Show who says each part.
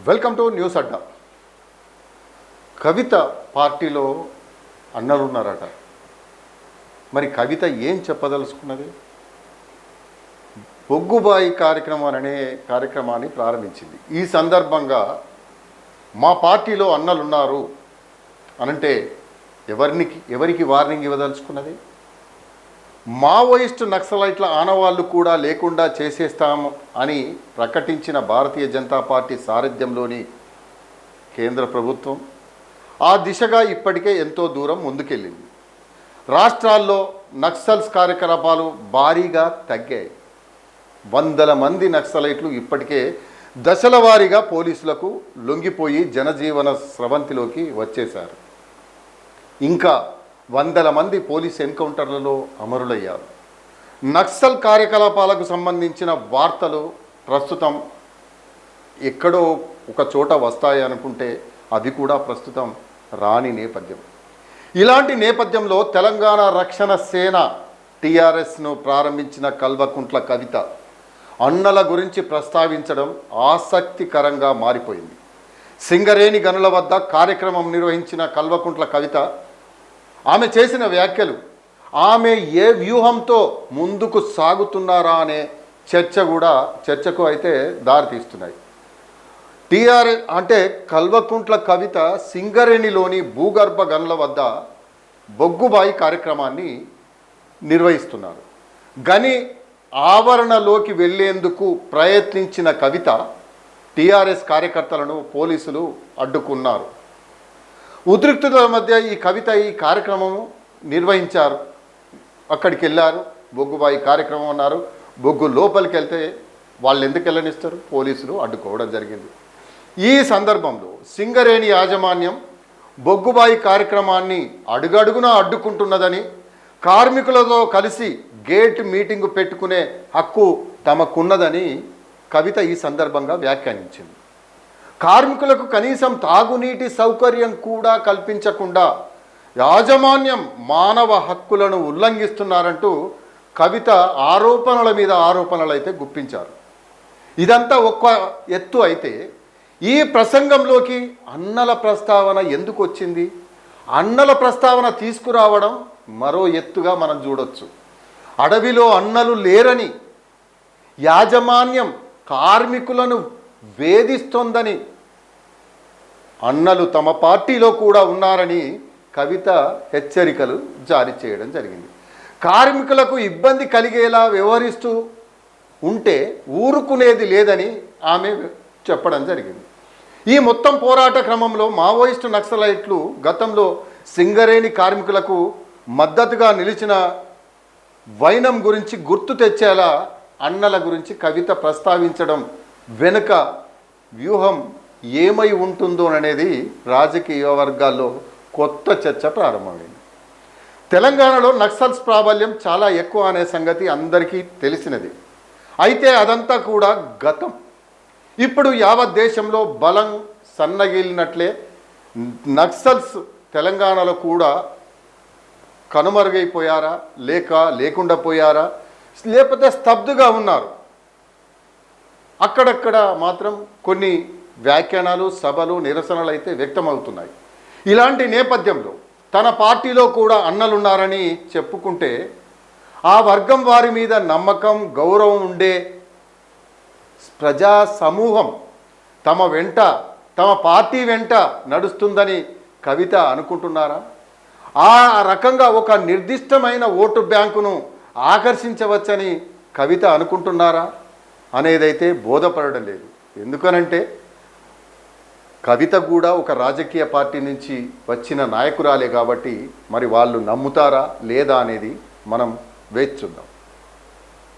Speaker 1: Welcome to news అడ్డా. కవిత పార్టీలో అన్నలున్నారట. మరి కవిత ఏం చెప్పదలుచుకున్నది? బొగ్గుబాయి కార్యక్రమం అనే కార్యక్రమాన్ని ప్రారంభించింది. ఈ సందర్భంగా మా పార్టీలో అన్నలున్నారు అనంటే ఎవరికి వార్నింగ్ ఇవ్వదలుచుకున్నది? మావోయిస్టు నక్సలైట్ల ఆనవాళ్లు కూడా లేకుండా చేసేస్తాము అని ప్రకటించిన భారతీయ జనతా పార్టీ సారథ్యంలోని కేంద్ర ప్రభుత్వం ఆ దిశగా ఇప్పటికే ఎంతో దూరం ముందుకెళ్ళింది. రాష్ట్రాల్లో నక్సల్స్ కార్యకలాపాలు భారీగా తగ్గాయి. వందల మంది నక్సలైట్లు ఇప్పటికే దశల వారీగా పోలీసులకు లొంగిపోయి జనజీవన స్రవంతిలోకి వచ్చేశారు. ఇంకా వందల మంది పోలీస్ ఎన్కౌంటర్లలో అమరులయ్యారు. నక్సల్ కార్యకలాపాలకు సంబంధించిన వార్తలు ప్రస్తుతం ఎక్కడో ఒక చోట వస్తాయి అనుకుంటే అవి కూడా ప్రస్తుతం రాని నేపథ్యం. ఇలాంటి నేపథ్యంలో తెలంగాణ రక్షణ సేన టీఆర్ఎస్ను ప్రారంభించిన కల్వకుంట్ల కవిత అన్నల గురించి ప్రస్తావించడం ఆసక్తికరంగా మారిపోయింది. సింగరేణి గనుల వద్ద కార్యక్రమం నిర్వహించిన కల్వకుంట్ల కవిత ఆమె చేసిన వ్యాఖ్యలు ఆమె ఏ వ్యూహంతో ముందుకు సాగుతున్నారా అనే చర్చకు అయితే దారితీస్తున్నాయి. టీఆర్ఎస్ అంటే కల్వకుంట్ల కవిత సింగరేణిలోని భూగర్భ గనుల వద్ద బొగ్గుబాయి కార్యక్రమాన్ని నిర్వహిస్తున్నారు. గని ఆవరణలోకి వెళ్లేందుకు ప్రయత్నించిన కవిత టీఆర్ఎస్ కార్యకర్తలను పోలీసులు అడ్డుకున్నారు. ఉద్రిక్తతల మధ్య ఈ కవిత ఈ కార్యక్రమం నిర్వహించారు. అక్కడికి వెళ్ళారు. బొగ్గుబాయి కార్యక్రమం అన్నారు. బొగ్గు లోపలికి వెళ్తే వాళ్ళు ఎందుకు వెళ్ళనిస్తారు? పోలీసులు అడ్డుకోవడం జరిగింది. ఈ సందర్భంలో సింగరేణి యాజమాన్యం బొగ్గుబాయి కార్యక్రమాన్ని అడుగడుగునా అడ్డుకుంటున్నదని, కార్మికులతో కలిసి గేట్ మీటింగు పెట్టుకునే హక్కు తమకున్నదని కవిత ఈ సందర్భంగా వ్యాఖ్యానించింది. కార్మికులకు కనీసం తాగునీటి సౌకర్యం కూడా కల్పించకుండా యాజమాన్యం మానవ హక్కులను ఉల్లంఘిస్తున్నారంటూ కవిత ఆరోపణల మీద ఆరోపణలు అయితే గుప్పించారు. ఇదంతా ఒక్క ఎత్తు అయితే ఈ ప్రసంగంలోకి అన్నల ప్రస్తావన ఎందుకు వచ్చింది? అన్నల ప్రస్తావన తీసుకురావడం మరో ఎత్తుగా మనం చూడొచ్చు. అడవిలో అన్నలు లేరని, యాజమాన్యం కార్మికులను వేధిస్తోందని, అన్నలు తమ పార్టీలో కూడా ఉన్నారని కవిత హెచ్చరికలు జారీ చేయడం జరిగింది. కార్మికులకు ఇబ్బంది కలిగేలా వ్యవహరిస్తూ ఉంటే ఊరుకునేది లేదని ఆమె చెప్పడం జరిగింది. ఈ మొత్తం పోరాట క్రమంలో మావోయిస్టు నక్సలైట్లు గతంలో సింగరేణి కార్మికులకు మద్దతుగా నిలిచిన వైనం గురించి గుర్తు తెచ్చేలా అన్నల గురించి కవిత ప్రస్తావించడం వెనుక వ్యూహం ఏమై ఉంటుందో అనేది రాజకీయ వర్గాల్లో కొత్త చర్చ ప్రారంభమైంది. తెలంగాణలో నక్సల్స్ ప్రాబల్యం చాలా ఎక్కువ అనే సంగతి అందరికీ తెలిసినది. అయితే అదంతా కూడా గతం. ఇప్పుడు యావత్ దేశంలో బలం సన్నగిలినట్లే నక్సల్స్ తెలంగాణలో కూడా కనుమరుగైపోయారా, లేకుండా పోయారా, లేకపోతే స్తబ్దుగా ఉన్నారు. అక్కడక్కడ మాత్రం కొన్ని వ్యాఖ్యానాలు, సభలు, నిరసనలు అయితే వ్యక్తమవుతున్నాయి. ఇలాంటి నేపథ్యంలో తన పార్టీలో కూడా అన్నలున్నారని చెప్పుకుంటే ఆ వర్గం వారి మీద నమ్మకం, గౌరవం ఉండే ప్రజా సమూహం తమ పార్టీ వెంట నడుస్తుందని కవిత అనుకుంటున్నారా? ఆ రకంగా ఒక నిర్దిష్టమైన ఓటు బ్యాంకును ఆకర్షించవచ్చని కవిత అనుకుంటున్నారా అనేదైతే బోధపడడం లేదు. ఎందుకనంటే కవిత కూడా ఒక రాజకీయ పార్టీ నుంచి వచ్చిన నాయకురాలే కాబట్టి మరి వాళ్ళు నమ్ముతారా లేదా అనేది మనం వేచి చూద్దాం.